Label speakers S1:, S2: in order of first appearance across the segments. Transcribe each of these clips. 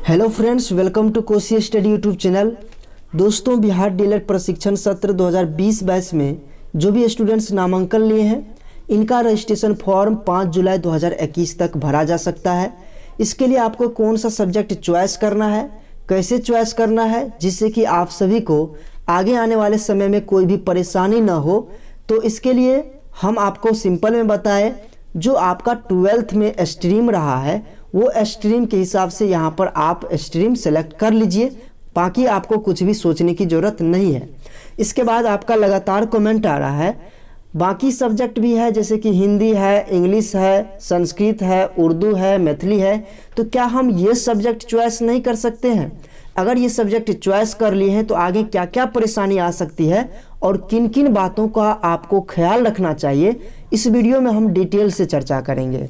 S1: Hello friends, welcome to Kosi study YouTube channel. दोस्तों, Bihar DElEd प्रशिक्षण सत्र 2020 बैच में जो भी स्टूडेंट्स नामांकन लिए हैं, इनका रजिस्ट्रेशन फॉर्म 5 जुलाई 2021 तक भरा जा सकता है। इसके लिए आपको कौन सा सब्जेक्ट चॉइस करना है, कैसे चॉइस करना है, जिससे कि आप सभी को आगे आने वाले समय में कोई भी परेशानी ना हो। तो इसके लिए हम आपको सिंपल में बताएं, जो आपका 12th में स्ट्रीम रहा है वो स्ट्रीम के हिसाब से यहाँ पर आप स्ट्रीम सेलेक्ट कर लीजिए। बाकी आपको कुछ भी सोचने की ज़रूरत नहीं है। इसके बाद आपका लगातार कमेंट आ रहा है, बाकी सब्जेक्ट भी है जैसे कि हिंदी है, इंग्लिश है, संस्कृत है, उर्दू है, मैथिली है, तो क्या हम ये सब्जेक्ट चॉइस नहीं कर सकते हैं? अगर ये सब्जेक्ट चॉइस कर लिए हैं तो आगे क्या क्या परेशानी आ सकती है और किन किन बातों का आपको ख्याल रखना चाहिए, इस वीडियो में हम डिटेल से चर्चा करेंगे।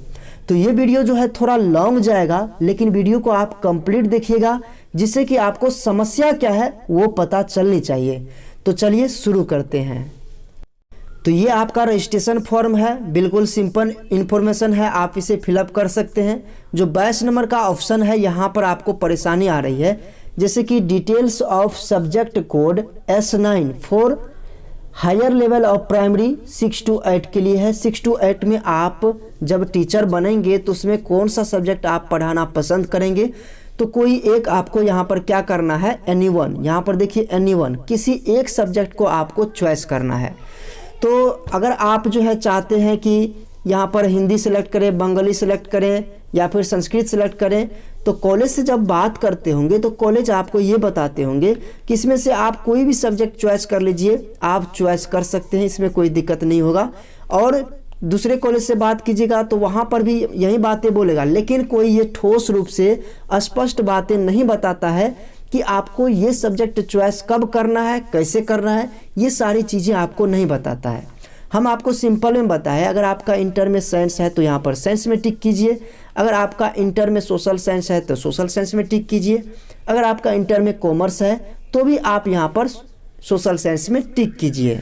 S1: तो ये वीडियो जो है थोड़ा लॉन्ग जाएगा, लेकिन वीडियो को आप कंप्लीट देखिएगा, जिससे कि आपको समस्या क्या है वो पता चलनी चाहिए। तो चलिए शुरू करते हैं। तो ये आपका रजिस्ट्रेशन फॉर्म है, बिल्कुल सिंपल इन्फॉर्मेशन है, आप इसे फिलअप कर सकते हैं। जो बैच नंबर का ऑप्शन है, यहाँ पर आपको परेशानी आ रही है, जैसे कि details of subject code S9 for higher level of primary 6 to 8 के लिए है। 6 to 8 में आप जब टीचर बनेंगे तो उसमें कौन सा सब्जेक्ट आप पढ़ाना पसंद करेंगे, तो कोई एक आपको यहाँ पर क्या करना है, एनीवन, यहाँ पर देखिए एनीवन, किसी एक सब्जेक्ट को आपको चॉइस करना है। तो अगर आप जो है चाहते हैं कि यहाँ पर हिंदी सेलेक्ट करें, बंगाली सेलेक्ट करें या फिर संस्कृत सेलेक्ट करें, तो कॉलेज से जब बात करते होंगे तो कॉलेज आपको ये बताते होंगे कि इसमें से आप कोई भी सब्जेक्ट चॉइस कर लीजिए, आप चॉइस कर सकते हैं, इसमें कोई दिक्कत नहीं होगा। और दूसरे कॉलेज से बात कीजिएगा तो वहाँ पर भी यही बातें बोलेगा, लेकिन कोई ये ठोस रूप से स्पष्ट बातें नहीं बताता है कि आपको ये सब्जेक्ट चॉइस कब करना है, कैसे करना है, ये सारी चीज़ें आपको नहीं बताता है। हम आपको सिंपल में बताएं, अगर आपका इंटर में साइंस है तो यहाँ पर साइंस में टिक कीजिए, अगर आपका इंटर में सोशल साइंस है तो सोशल साइंस में टिक कीजिए, अगर आपका इंटर में कॉमर्स है तो भी आप यहाँ पर सोशल साइंस में टिक कीजिए।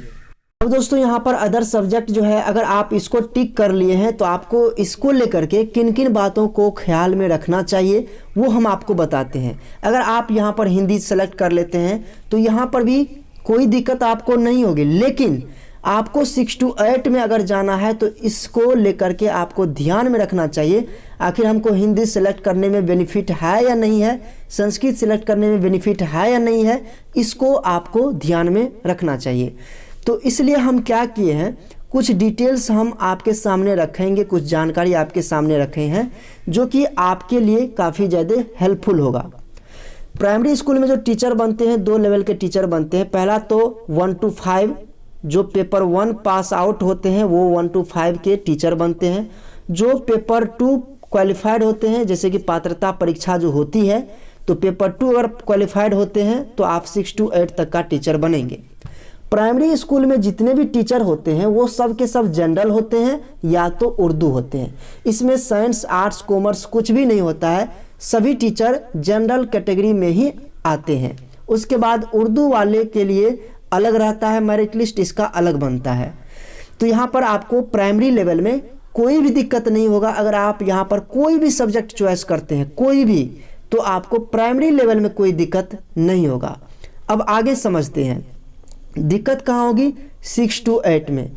S1: अब दोस्तों, यहाँ पर अदर सब्जेक्ट जो है, अगर आप इसको टिक कर लिए हैं तो आपको इसको लेकर के किन किन बातों को ख्याल में रखना चाहिए वो हम आपको बताते हैं। अगर आप यहाँ पर हिंदी सेलेक्ट कर लेते हैं तो यहाँ पर भी कोई दिक्कत आपको नहीं होगी, लेकिन आपको 6 to 8 में अगर जाना है तो इसको लेकर के आपको ध्यान में रखना चाहिए, आखिर हमको हिंदी सेलेक्ट करने में बेनिफिट है या नहीं है, संस्कृत सेलेक्ट करने में बेनिफिट है या नहीं है, इसको आपको ध्यान में रखना चाहिए। तो इसलिए हम क्या किए हैं, कुछ डिटेल्स हम आपके सामने रखेंगे, कुछ जानकारी आपके सामने रखे हैं जो कि आपके लिए काफ़ी ज़्यादा हेल्पफुल होगा। प्राइमरी स्कूल में जो टीचर बनते हैं, 2 लेवल के टीचर बनते हैं। पहला तो 1 to 5 जो पेपर 1 पास आउट होते हैं वो 1 to 5 के टीचर बनते हैं। जो पेपर 2 क्वालिफाइड होते हैं, जैसे कि पात्रता परीक्षा जो होती है, तो पेपर 2 अगर क्वालिफाइड होते हैं तो आप 6 to 8 तक का टीचर बनेंगे। प्राइमरी स्कूल में जितने भी टीचर होते हैं वो सब के सब जनरल होते हैं या तो उर्दू होते हैं। इसमें साइंस, आर्ट्स, कॉमर्स कुछ भी नहीं होता है, सभी टीचर जनरल कैटेगरी में ही आते हैं। उसके बाद उर्दू वाले के लिए अलग रहता है, मेरिट लिस्ट इसका अलग बनता है। तो यहाँ पर आपको प्राइमरी लेवल में कोई भी दिक्कत नहीं होगा। अगर आप यहाँ पर कोई भी सब्जेक्ट चॉइस करते हैं, कोई भी, तो आपको प्राइमरी लेवल में कोई दिक्कत नहीं होगा। अब आगे समझते हैं दिक्कत कहाँ होगी, 6 to 8 में।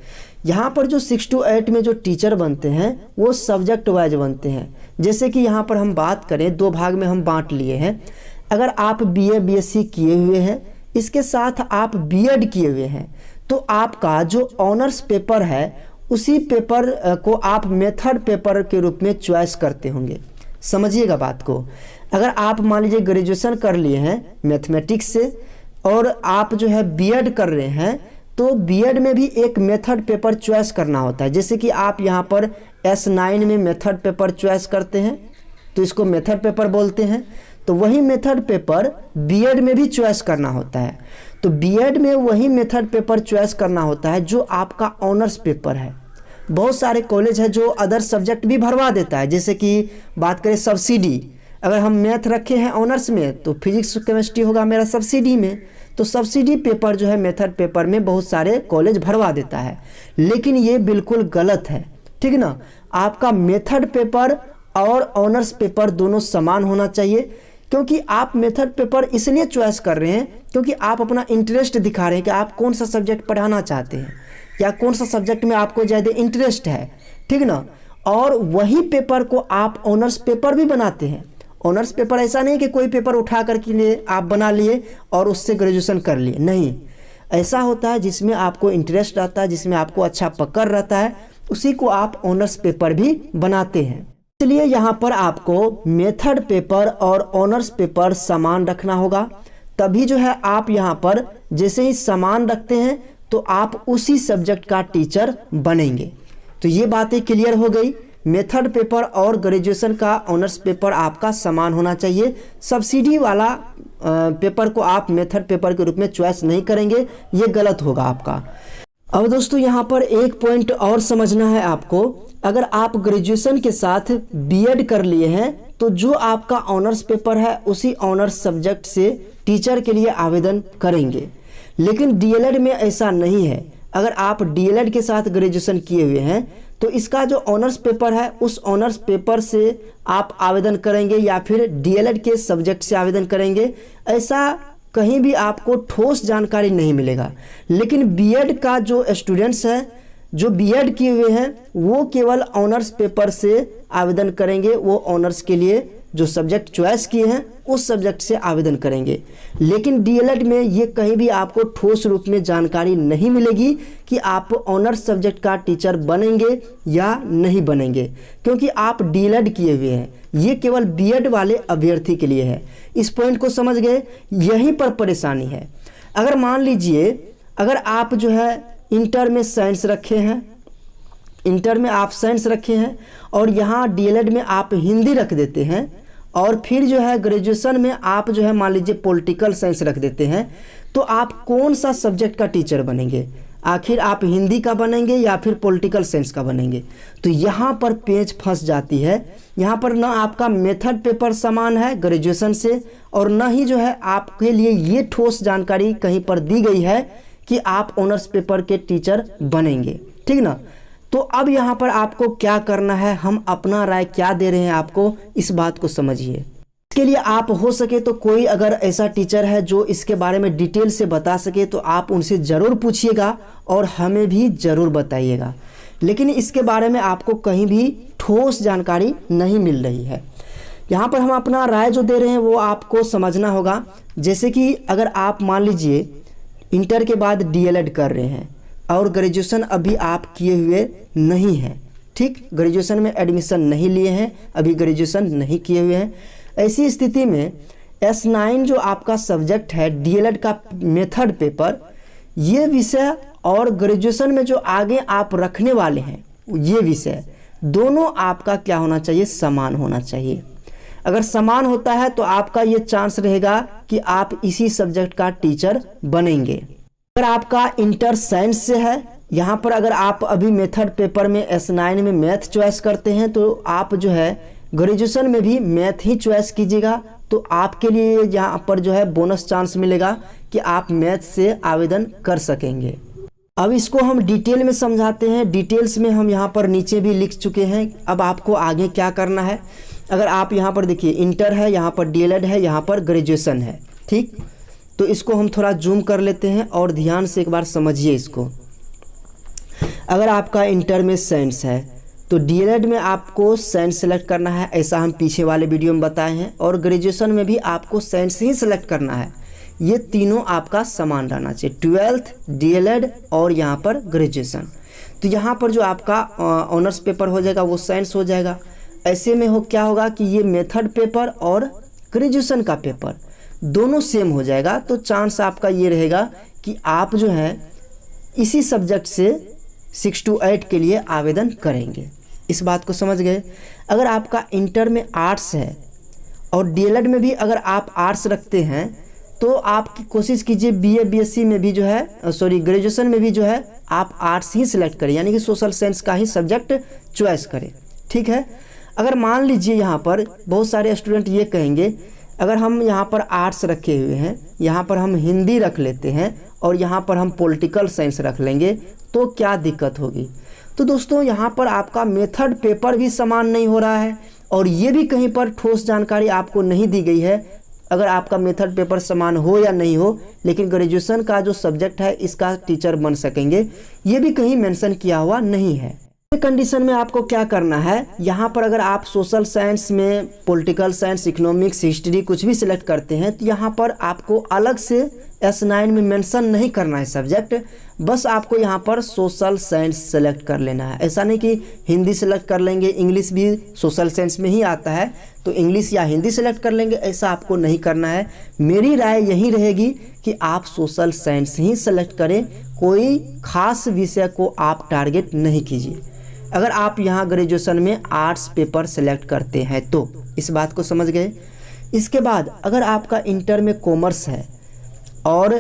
S1: यहाँ पर जो 6 to 8 में जो टीचर बनते हैं वो सब्जेक्ट वाइज बनते हैं। जैसे कि यहाँ पर हम बात करें, 2 भाग में हम बांट लिए हैं। अगर आप BA BSc किए हुए हैं, इसके साथ आप B.Ed किए हुए हैं, तो आपका जो ऑनर्स पेपर है उसी पेपर को आप मेथड पेपर के रूप में चॉइस करते होंगे। समझिएगा बात को। अगर आप मान लीजिए ग्रेजुएशन कर लिए हैं मैथमेटिक्स से और आप जो है B.Ed कर रहे हैं, तो B.Ed में भी एक मेथड पेपर चॉइस करना होता है। जैसे कि आप यहाँ पर S9 में मेथड पेपर चॉइस करते हैं तो इसको मेथड पेपर बोलते हैं। तो वही मेथड पेपर B.Ed में भी चॉइस करना होता है। तो B.Ed में वही मेथड पेपर चॉइस करना होता है जो आपका ऑनर्स पेपर है। बहुत सारे कॉलेज है जो अदर सब्जेक्ट भी भरवा देता है, जैसे कि बात करें सब्सिडी, अगर हम मैथ रखे हैं ऑनर्स में तो फिजिक्स केमिस्ट्री होगा मेरा सब्सिडी में, तो सब्सिडी पेपर जो है मेथड पेपर में बहुत सारे कॉलेज भरवा देता है, लेकिन ये बिल्कुल गलत है, ठीक ना। आपका मेथड पेपर और ऑनर्स पेपर दोनों समान होना चाहिए। क्योंकि आप मेथड पेपर इसलिए चॉइस कर रहे हैं क्योंकि आप अपना इंटरेस्ट दिखा रहे हैं कि आप कौन सा सब्जेक्ट पढ़ाना चाहते हैं या कौन सा सब्जेक्ट में आपको ज़्यादा इंटरेस्ट है, ठीक ना। और वही पेपर को आप ऑनर्स पेपर भी बनाते हैं। ऑनर्स पेपर ऐसा नहीं कि कोई पेपर उठा कर के लिए आप बना लिए और उससे ग्रेजुएशन कर लिए, नहीं। ऐसा होता है जिसमें आपको इंटरेस्ट रहता है, जिसमें आपको अच्छा पकड़ रहता है, उसी को आप ऑनर्स पेपर भी बनाते हैं। इसलिए यहाँ पर आपको मेथड पेपर और ऑनर्स पेपर समान रखना होगा, तभी जो है आप यहाँ पर जैसे ही समान रखते हैं तो आप उसी सब्जेक्ट का टीचर बनेंगे। तो ये बातें क्लियर हो गई। मेथड पेपर और ग्रेजुएशन का ऑनर्स पेपर आपका समान होना चाहिए। सब्सिडी वाला पेपर को आप मेथड पेपर के रूप में चॉइस नहीं करेंगे, ये गलत होगा आपका। अब दोस्तों यहाँ पर एक पॉइंट और समझना है आपको। अगर आप ग्रेजुएशन के साथ बीएड कर लिए हैं तो जो आपका ऑनर्स पेपर है उसी ऑनर्स सब्जेक्ट से टीचर के लिए आवेदन करेंगे। लेकिन डीएलएड में ऐसा नहीं है। अगर आप डीएलएड के साथ ग्रेजुएशन किए हुए हैं तो इसका जो ऑनर्स पेपर है उस ऑनर्स पेपर से आप आवेदन करेंगे या फिर डीएलएड के सब्जेक्ट से आवेदन करेंगे। ऐसा कहीं भी आपको ठोस जानकारी नहीं मिलेगा। लेकिन बीएड का जो स्टूडेंट्स हैं, जो बीएड किए हुए हैं, वो केवल ऑनर्स पेपर से आवेदन करेंगे। वो ऑनर्स के लिए जो सब्जेक्ट चॉइस किए हैं उस सब्जेक्ट से आवेदन करेंगे। लेकिन डीएलएड में ये कहीं भी आपको ठोस रूप में जानकारी नहीं मिलेगी कि आप ऑनर्स सब्जेक्ट का टीचर बनेंगे या नहीं बनेंगे, क्योंकि आप डीएलएड किए हुए हैं। ये केवल बीएड वाले अभ्यर्थी के लिए है। इस पॉइंट को समझ गए, यहीं पर परेशानी है। अगर मान लीजिए अगर आप जो है इंटर में साइंस रखे हैं, इंटर में आप साइंस रखे हैं और यहाँ डीएलएड में आप हिंदी रख देते हैं और फिर जो है ग्रेजुएशन में आप जो है मान लीजिए पॉलिटिकल साइंस रख देते हैं, तो आप कौन सा सब्जेक्ट का टीचर बनेंगे? आखिर आप हिंदी का बनेंगे या फिर पॉलिटिकल साइंस का बनेंगे? तो यहाँ पर पेच फंस जाती है। यहाँ पर ना आपका मेथड पेपर समान है ग्रेजुएशन से और ना ही जो है आपके लिए ये ठोस जानकारी कहीं पर दी गई है कि आप ऑनर्स पेपर के टीचर बनेंगे, ठीक ना। तो अब यहाँ पर आपको क्या करना है, हम अपना राय क्या दे रहे हैं आपको, इस बात को समझिए। इसके लिए आप हो सके तो कोई अगर ऐसा टीचर है जो इसके बारे में डिटेल से बता सके तो आप उनसे ज़रूर पूछिएगा और हमें भी ज़रूर बताइएगा। लेकिन इसके बारे में आपको कहीं भी ठोस जानकारी नहीं मिल रही है। यहाँ पर हम अपना राय जो दे रहे हैं वो आपको समझना होगा। जैसे कि अगर आप मान लीजिए इंटर के बाद डीएलएड कर रहे हैं और ग्रेजुएशन अभी आप किए हुए नहीं हैं, ठीक, ग्रेजुएशन में एडमिशन नहीं लिए हैं, अभी ग्रेजुएशन नहीं किए हुए हैं। ऐसी स्थिति में S9 जो आपका सब्जेक्ट है डीएलएड का मेथड पेपर, ये विषय और ग्रेजुएशन में जो आगे आप रखने वाले हैं ये विषय दोनों आपका क्या होना चाहिए, समान होना चाहिए। अगर समान होता है तो आपका ये चांस रहेगा कि आप इसी सब्जेक्ट का टीचर बनेंगे। अगर आपका इंटर साइंस से है, यहाँ पर अगर आप अभी मेथड पेपर में S9 में मैथ चॉइस करते हैं तो आप जो है ग्रेजुएशन में भी मैथ ही चॉइस कीजिएगा। तो आपके लिए यहाँ पर जो है बोनस चांस मिलेगा कि आप मैथ से आवेदन कर सकेंगे। अब इसको हम डिटेल में समझाते हैं। डिटेल्स में हम यहाँ पर नीचे भी लिख चुके हैं। अब आपको आगे क्या करना है, अगर आप यहाँ पर देखिए इंटर है, यहाँ पर डीएलएड है, यहाँ पर ग्रेजुएशन है, ठीक। तो इसको हम थोड़ा जूम कर लेते हैं और ध्यान से एक बार समझिए इसको। अगर आपका इंटर में साइंस है तो डीएलएड में आपको साइंस सेलेक्ट करना है, ऐसा हम पीछे वाले वीडियो में बताए हैं। और ग्रेजुएशन में भी आपको साइंस ही सेलेक्ट करना है। ये तीनों आपका समान रहना चाहिए, 12th, डीएलएड और यहाँ पर ग्रेजुएशन। तो यहाँ पर जो आपका ऑनर्स पेपर हो जाएगा वो साइंस हो जाएगा। ऐसे में क्या होगा कि ये मेथड पेपर और ग्रेजुएशन का पेपर दोनों सेम हो जाएगा। तो चांस आपका ये रहेगा कि आप जो है इसी सब्जेक्ट से 6 to 8 के लिए आवेदन करेंगे। इस बात को समझ गए। अगर आपका इंटर में आर्ट्स है और डीएलएड में भी अगर आप आर्ट्स रखते हैं तो आप कोशिश कीजिए बीए बीएससी में भी जो है ग्रेजुएशन में भी जो है आप आर्ट्स ही सिलेक्ट करें, यानी कि सोशल साइंस का ही सब्जेक्ट चॉइस करें, ठीक है। अगर मान लीजिए यहाँ पर बहुत सारे स्टूडेंट ये कहेंगे अगर हम यहाँ पर आर्ट्स रखे हुए हैं, यहाँ पर हम हिंदी रख लेते हैं और यहाँ पर हम पॉलिटिकल साइंस रख लेंगे तो क्या दिक्कत होगी। तो दोस्तों यहाँ पर आपका मेथड पेपर भी समान नहीं हो रहा है और ये भी कहीं पर ठोस जानकारी आपको नहीं दी गई है अगर आपका मेथड पेपर समान हो या नहीं हो, लेकिन ग्रेजुएशन का जो सब्जेक्ट है इसका टीचर बन सकेंगे, ये भी कहीं मेंशन किया हुआ नहीं है। कंडीशन में आपको क्या करना है, यहाँ पर अगर आप सोशल साइंस में पॉलिटिकल साइंस, इकोनॉमिक्स, हिस्ट्री कुछ भी सिलेक्ट करते हैं तो यहाँ पर आपको अलग से S9 में मेंशन नहीं करना है सब्जेक्ट, बस आपको यहाँ पर सोशल साइंस सेलेक्ट कर लेना है। ऐसा नहीं कि हिंदी सेलेक्ट कर लेंगे, इंग्लिश भी सोशल साइंस में ही आता है तो इंग्लिश या हिंदी सेलेक्ट कर लेंगे, ऐसा आपको नहीं करना है। मेरी राय यही रहेगी कि आप सोशल साइंस ही सेलेक्ट करें, कोई खास विषय को आप टारगेट नहीं कीजिए। अगर आप यहाँ ग्रेजुएशन में आर्ट्स पेपर सेलेक्ट करते हैं तो इस बात को समझ गए। इसके बाद अगर आपका इंटर में कॉमर्स है और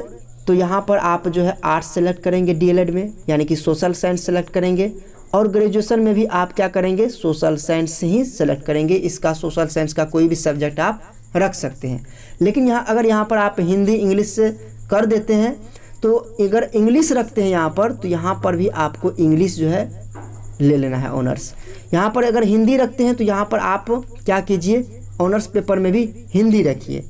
S1: तो यहाँ पर आप जो है आर्ट्स सेलेक्ट करेंगे DLED में, यानी कि सोशल साइंस सेलेक्ट करेंगे, और ग्रेजुएशन में भी आप क्या करेंगे, सोशल साइंस ही सेलेक्ट करेंगे। इसका सोशल साइंस का कोई भी सब्जेक्ट आप रख सकते हैं। लेकिन अगर यहाँ पर आप हिंदी इंग्लिश से कर देते हैं तो अगर इंग्लिश रखते हैं यहाँ पर तो यहाँ पर भी आपको इंग्लिश जो है ले लेना है ऑनर्स। यहाँ पर अगर हिंदी रखते हैं तो यहाँ पर आप क्या कीजिए, ऑनर्स पेपर में भी हिंदी रखिए।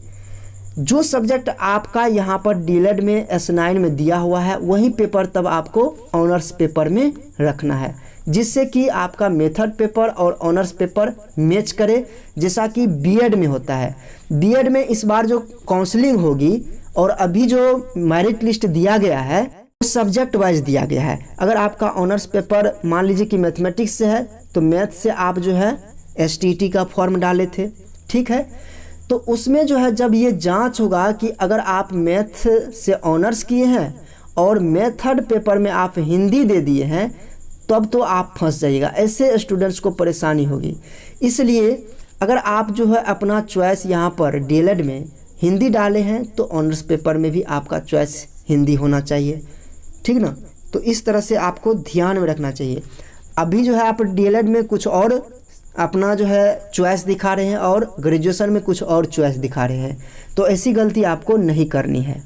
S1: जो सब्जेक्ट आपका यहाँ पर DLED में S9 में दिया हुआ है वही पेपर तब आपको ऑनर्स पेपर में रखना है, जिससे कि आपका मेथड पेपर और ऑनर्स पेपर मैच करे, जैसा कि B.Ed में होता है। B.Ed में इस बार जो काउंसलिंग होगी और अभी जो मेरिट लिस्ट दिया गया है सब्जेक्ट वाइज दिया गया है। अगर आपका ऑनर्स पेपर मान लीजिए कि मैथमेटिक्स से है तो मैथ से आप जो है STT का फॉर्म डाले थे, ठीक है, तो उसमें जो है जब ये जांच होगा कि अगर आप मैथ से ऑनर्स किए हैं और मेथड पेपर में आप हिंदी दे दिए हैं तब तो आप फंस जाइएगा, ऐसे स्टूडेंट्स को परेशानी होगी। इसलिए अगर आप जो है अपना चॉइस यहाँ पर DLED में हिंदी डाले हैं तो ऑनर्स पेपर में भी आपका चॉइस हिंदी होना चाहिए, ठीक ना। तो इस तरह से आपको ध्यान में रखना चाहिए। अभी जो है आप DLED में कुछ और अपना जो है चॉइस दिखा रहे हैं और ग्रेजुएशन में कुछ और चॉइस दिखा रहे हैं, तो ऐसी गलती आपको नहीं करनी है।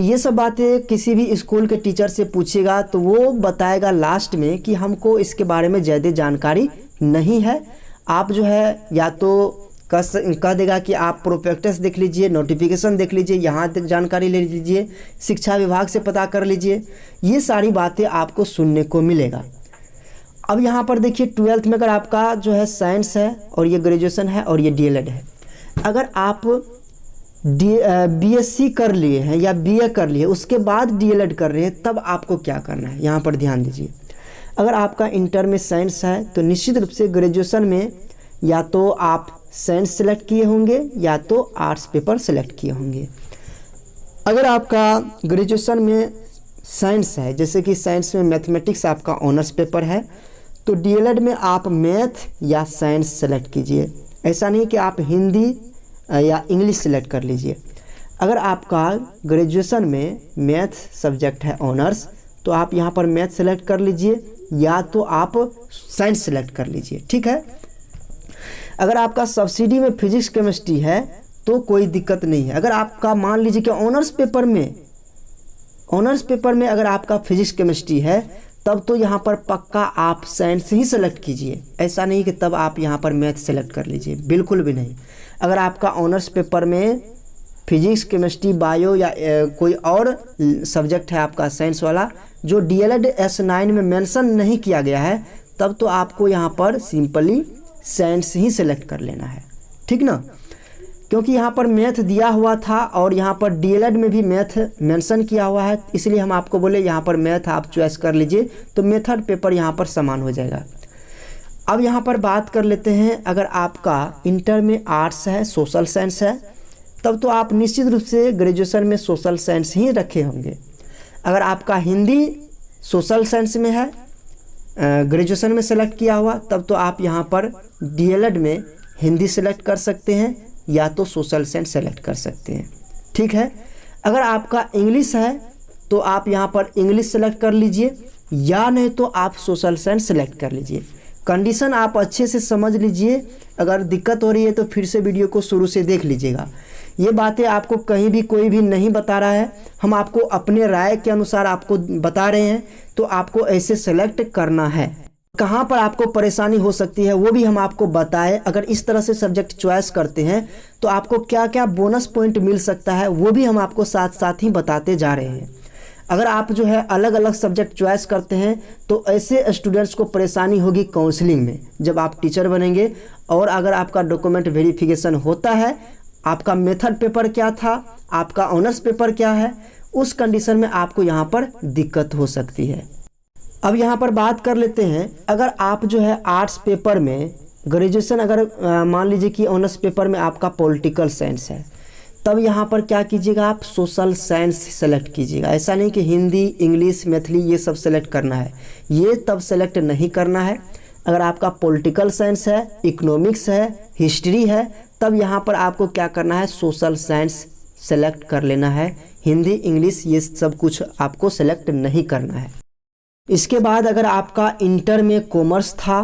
S1: ये सब बातें किसी भी स्कूल के टीचर से पूछेगा तो वो बताएगा लास्ट में कि हमको इसके बारे में ज़्यादा जानकारी नहीं है। आप जो है या तो कह देगा कि आप प्रोस्पेक्टस देख लीजिए, नोटिफिकेशन देख लीजिए, यहाँ तक जानकारी ले लीजिए, शिक्षा विभाग से पता कर लीजिए, ये सारी बातें आपको सुनने को मिलेगा। अब यहाँ पर देखिए 12th में अगर आपका जो है साइंस है और ये ग्रेजुएशन है और ये DLED है, अगर आप BSc कर लिए हैं या BA कर लिए उसके बाद DLED कर रहे हैं तब आपको क्या करना है, यहाँ पर ध्यान दीजिए। अगर आपका इंटर में साइंस है तो निश्चित रूप से ग्रेजुएशन में या तो आप साइंस सेलेक्ट किए होंगे या तो आर्ट्स पेपर सेलेक्ट किए होंगे। अगर आपका ग्रेजुएशन में साइंस है, जैसे कि साइंस में मैथमेटिक्स आपका ऑनर्स पेपर है, तो DLED में आप मैथ या साइंस सेलेक्ट कीजिए। ऐसा नहीं कि आप हिंदी या इंग्लिश सेलेक्ट कर लीजिए। अगर आपका ग्रेजुएशन में मैथ सब्जेक्ट है ऑनर्स तो आप यहाँ पर मैथ सेलेक्ट कर लीजिए या तो आप साइंस सेलेक्ट कर लीजिए, ठीक है। अगर आपका सब्सिडी में फिजिक्स केमिस्ट्री है तो कोई दिक्कत नहीं है। अगर आपका मान लीजिए कि ऑनर्स पेपर में अगर आपका फिजिक्स केमिस्ट्री है तब तो यहाँ पर पक्का आप साइंस ही सेलेक्ट कीजिए। ऐसा नहीं कि तब आप यहाँ पर मैथ सेलेक्ट कर लीजिए, बिल्कुल भी नहीं। अगर आपका ऑनर्स पेपर में फिजिक्स केमिस्ट्री बायो या कोई और सब्जेक्ट है आपका साइंस वाला जो DLED S9 में मेंशन नहीं किया गया है तब तो आपको यहाँ पर सिंपली साइंस ही सेलेक्ट कर लेना है, ठीक ना। क्योंकि यहाँ पर मैथ दिया हुआ था और यहाँ पर DLED में भी मैथ मेंशन किया हुआ है, इसलिए हम आपको बोले यहाँ पर मैथ आप चॉइस कर लीजिए तो मेथड पेपर यहाँ पर समान हो जाएगा। अब यहाँ पर बात कर लेते हैं, अगर आपका इंटर में आर्ट्स है, सोशल साइंस है, तब तो आप निश्चित रूप से ग्रेजुएशन में सोशल साइंस ही रखे होंगे। अगर आपका हिंदी सोशल साइंस में है, ग्रेजुएशन में सेलेक्ट किया हुआ, तब तो आप यहाँ पर DLED में हिंदी सेलेक्ट कर सकते हैं या तो सोशल साइंस सेलेक्ट कर सकते हैं, ठीक है। अगर आपका इंग्लिश है तो आप यहाँ पर इंग्लिश सेलेक्ट कर लीजिए या नहीं तो आप सोशल साइंस सेलेक्ट कर लीजिए। कंडीशन आप अच्छे से समझ लीजिए, अगर दिक्कत हो रही है तो फिर से वीडियो को शुरू से देख लीजिएगा। ये बातें आपको कहीं भी कोई भी नहीं बता रहा है, हम आपको अपने राय के अनुसार आपको बता रहे हैं, तो आपको ऐसे सेलेक्ट करना है। कहाँ पर आपको परेशानी हो सकती है वो भी हम आपको बताएं। अगर इस तरह से सब्जेक्ट चॉइस करते हैं तो आपको क्या क्या बोनस पॉइंट मिल सकता है वो भी हम आपको साथ साथ ही बताते जा रहे हैं। अगर आप जो है अलग अलग सब्जेक्ट चॉइस करते हैं तो ऐसे स्टूडेंट्स को परेशानी होगी काउंसलिंग में जब आप टीचर बनेंगे। और अगर आपका डॉक्यूमेंट वेरिफिकेशन होता है, आपका मेथड पेपर क्या था, आपका ऑनर्स पेपर क्या है, उस कंडीशन में आपको यहाँ पर दिक्कत हो सकती है। अब यहाँ पर बात कर लेते हैं, अगर आप जो है आर्ट्स पेपर में ग्रेजुएशन, अगर मान लीजिए कि ऑनर्स पेपर में आपका पॉलिटिकल साइंस है, तब यहाँ पर क्या कीजिएगा, आप सोशल साइंस सेलेक्ट कीजिएगा। ऐसा नहीं कि हिंदी, इंग्लिश, मैथिली ये सब सेलेक्ट करना है, ये तब सेलेक्ट नहीं करना है। अगर आपका पॉलिटिकल साइंस है, इकोनॉमिक्स है, हिस्ट्री है, तब यहाँ पर आपको क्या करना है, सोशल साइंस सेलेक्ट कर लेना है। हिंदी, इंग्लिश ये सब कुछ आपको सेलेक्ट नहीं करना है। इसके बाद अगर आपका इंटर में कॉमर्स था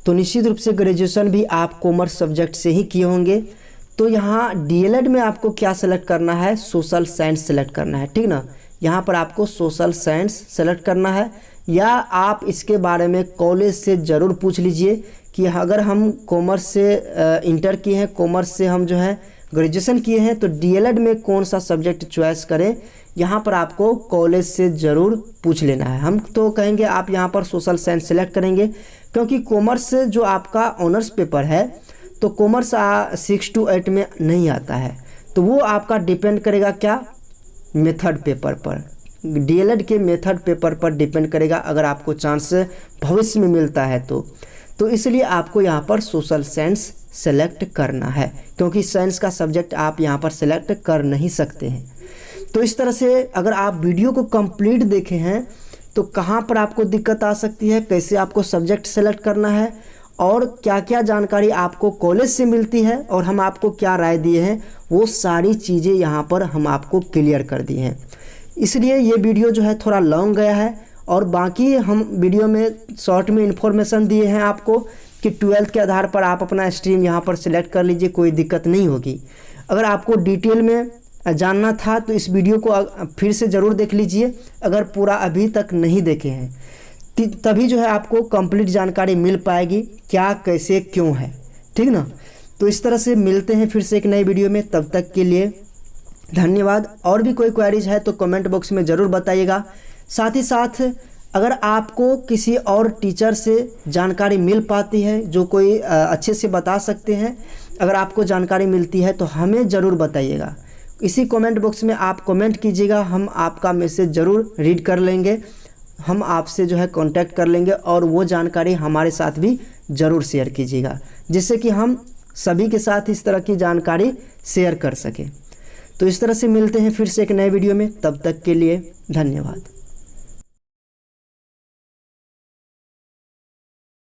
S1: तो निश्चित रूप से ग्रेजुएशन भी आप कॉमर्स सब्जेक्ट से ही किए होंगे। तो यहाँ डीएलएड में आपको क्या सेलेक्ट करना है, सोशल साइंस सेलेक्ट करना है, ठीक ना। यहाँ पर आपको सोशल साइंस सेलेक्ट करना है। या आप इसके बारे में कॉलेज से ज़रूर पूछ लीजिए कि अगर हम कॉमर्स से इंटर किए हैं, कॉमर्स से हम जो है ग्रेजुएशन किए हैं, तो डीएलएड में कौन सा सब्जेक्ट चॉइस करें, यहाँ पर आपको कॉलेज से ज़रूर पूछ लेना है। हम तो कहेंगे आप यहाँ पर सोशल साइंस सेलेक्ट करेंगे, क्योंकि कॉमर्स से जो आपका ऑनर्स पेपर है तो कॉमर्स 6 to 8 में नहीं आता है, तो वो आपका डिपेंड करेगा क्या, मेथड पेपर पर, डीएलएड के मेथड पेपर पर डिपेंड करेगा। अगर आपको चांस भविष्य में मिलता है तो इसलिए आपको यहाँ पर सोशल साइंस सेलेक्ट करना है, क्योंकि साइंस का सब्जेक्ट आप यहाँ पर सेलेक्ट कर नहीं सकते हैं। तो इस तरह से अगर आप वीडियो को कंप्लीट देखे हैं तो कहाँ पर आपको दिक्कत आ सकती है, कैसे आपको सब्जेक्ट सेलेक्ट करना है और क्या क्या जानकारी आपको कॉलेज से मिलती है और हम आपको क्या राय दिए हैं, वो सारी चीज़ें यहाँ पर हम आपको क्लियर कर दिए हैं। इसलिए ये वीडियो जो है थोड़ा लॉन्ग गया है, और बाकी हम वीडियो में शॉर्ट में इन्फॉर्मेशन दिए हैं आपको कि 12th के आधार पर आप अपना स्ट्रीम यहाँ पर सिलेक्ट कर लीजिए, कोई दिक्कत नहीं होगी। अगर आपको डिटेल में जानना था तो इस वीडियो को फिर से ज़रूर देख लीजिए, अगर पूरा अभी तक नहीं देखे हैं तभी जो है आपको कंप्लीट जानकारी मिल पाएगी क्या, कैसे, क्यों है, ठीक ना। तो इस तरह से मिलते हैं फिर से एक नई वीडियो में, तब तक के लिए धन्यवाद। और भी कोई क्वेरीज है तो कमेंट बॉक्स में ज़रूर बताइएगा। साथ ही साथ अगर आपको किसी और टीचर से जानकारी मिल पाती है जो कोई अच्छे से बता सकते हैं, अगर आपको जानकारी मिलती है तो हमें ज़रूर बताइएगा। इसी कमेंट बॉक्स में आप कमेंट कीजिएगा, हम आपका मैसेज ज़रूर रीड कर लेंगे, हम आपसे जो है कांटेक्ट कर लेंगे और वो जानकारी हमारे साथ भी ज़रूर शेयर कीजिएगा, जिससे कि हम सभी के साथ इस तरह की जानकारी शेयर कर सकें। तो इस तरह से मिलते हैं फिर से एक नए वीडियो में, तब तक के लिए धन्यवाद।